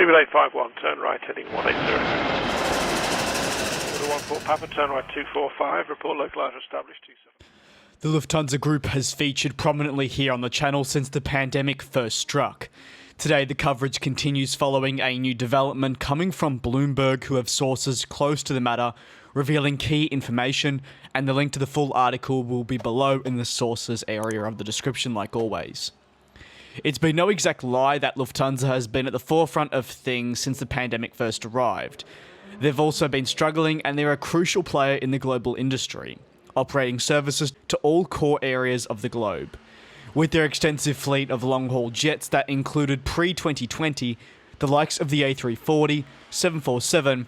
BB851, turn right, heading 180. 14 Papa, turn right 245, report localizer established 27. The Lufthansa Group has featured prominently here on the channel since the pandemic first struck. Today, the coverage continues following a new development coming from Bloomberg, who have sources close to the matter, revealing key information, and the link to the full article will be below in the sources area of the description like always. It's been no exact lie that Lufthansa has been at the forefront of things since the pandemic first arrived. They've also been struggling, and they're a crucial player in the global industry, operating services to all core areas of the globe. With their extensive fleet of long-haul jets that included pre-2020 the likes of the A340, 747,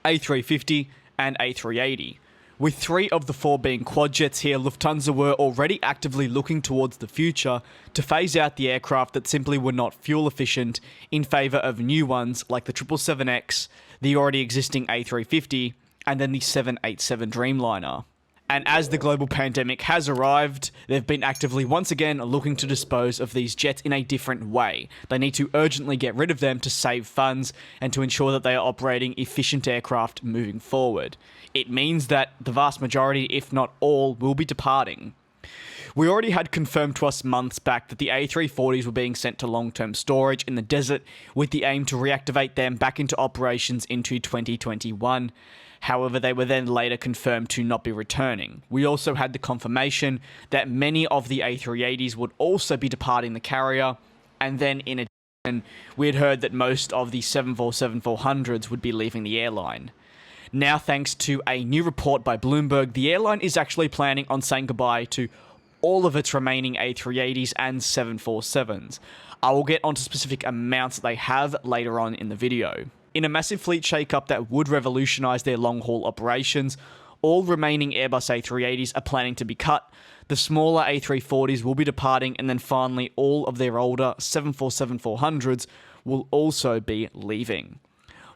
A350 and A380. With 3 of the 4 being quad jets here, Lufthansa were already actively looking towards the future to phase out the aircraft that simply were not fuel efficient in favour of new ones like the 777X, the already existing A350 and then the 787 Dreamliner. And as the global pandemic has arrived, they've been actively once again looking to dispose of these jets in a different way. They need to urgently get rid of them to save funds and to ensure that they are operating efficient aircraft moving forward. It means that the vast majority, if not all, will be departing. We already had confirmed to us months back that the A340s were being sent to long-term storage in the desert with the aim to reactivate them back into operations into 2021. However, they were then later confirmed to not be returning. We also had the confirmation that many of the A380s would also be departing the carrier, and then in addition, we had heard that most of the 747-400s would be leaving the airline. Now, thanks to a new report by Bloomberg, the airline is actually planning on saying goodbye to all of its remaining A380s and 747s. I will get onto specific amounts that they have later on in the video. In a massive fleet shake-up that would revolutionise their long-haul operations, all remaining Airbus A380s are planning to be cut, the smaller A340s will be departing, and then finally all of their older 747-400s will also be leaving.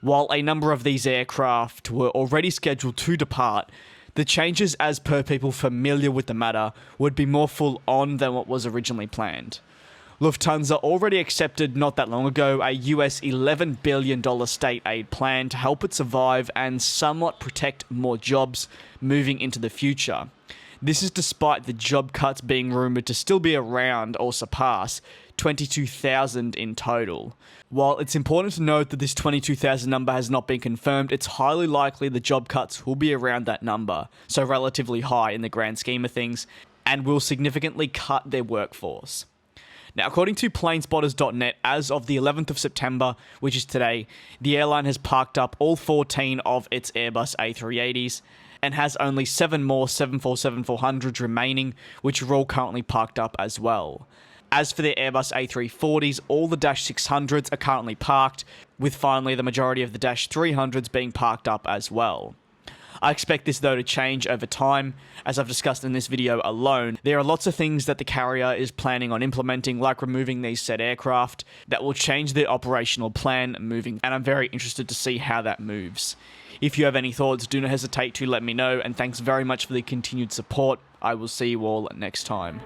While a number of these aircraft were already scheduled to depart, the changes, as per people familiar with the matter, would be more full-on than what was originally planned. Lufthansa already accepted not that long ago a US $11 billion state aid plan to help it survive and somewhat protect more jobs moving into the future. This is despite the job cuts being rumoured to still be around or surpass 22,000 in total. While it's important to note that this 22,000 number has not been confirmed, it's highly likely the job cuts will be around that number, so relatively high in the grand scheme of things, and will significantly cut their workforce. Now, according to planespotters.net, as of the 11th of September, which is today, the airline has parked up all 14 of its Airbus A380s and has only 7 more 747-400s remaining, which are all currently parked up as well. As for the Airbus A340s, all the Dash 600s are currently parked, with finally the majority of the Dash 300s being parked up as well. I expect this though to change over time. As I've discussed in this video alone, there are lots of things that the carrier is planning on implementing, like removing these said aircraft, that will change their operational plan moving, and I'm very interested to see how that moves. If you have any thoughts, do not hesitate to let me know, and thanks very much for the continued support. I will see you all next time.